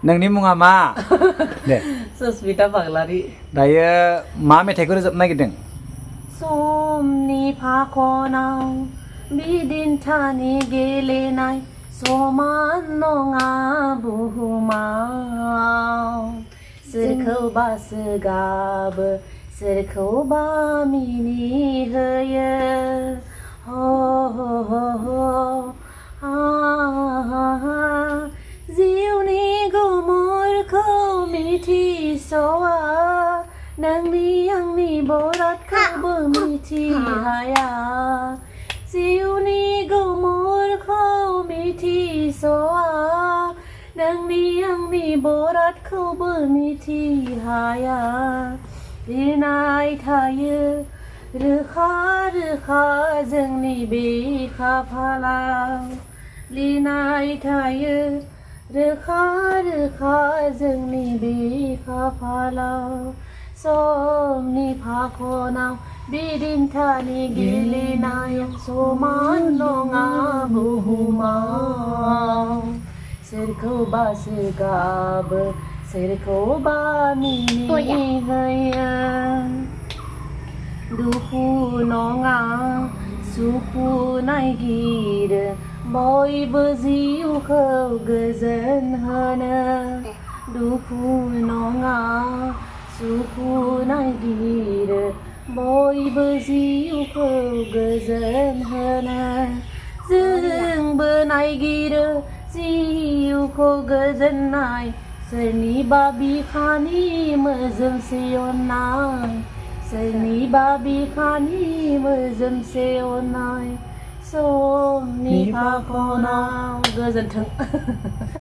नोंनि मुङा मा दे सुसमिता बाग्लारि दायो मा मेथाइखौ रोजाबनो नागिरदों समनि फाखनाव बिदिन्थानि गेलेनाय समान नङा बुहुमाव सोरखौबा सोगाबो सोरखौबा मिनिहोयो हो हो हो हो जिउनि गुमुरखौ मिथिस'आ नोंनि आंनि बरादखौबो मिथिहाया जिउनि गुमुरखौ मिथिस'आ नोंनि आंनि बरादखौबो मिथिहाया लिरनाय थायो रोखा रोखा जोंनि बे खाफालाव लिरनाय थायो रोखा रोखा जोंनि बे खाफालाव समनि फाखनाव बिदिन्थानि गेलेनाय समान नङा बुहुमाव सोरखौबा सोगाबो सोरखौबा मिनिहोयो दुखु नङा सुखु नागिरो बयबो जिउखौ गोजोन होनो दुखु नङा सुखु नागिरो बयबो जिउखौ गोजोन होनो जोंबो नागिरो जिउखौ गोजोननाय सोरनिबा बिखानि मोजोमसे अननाय सोरनिबा बिखानि मोजोमसे अननाय समनि फाखनाव गोजोन्थों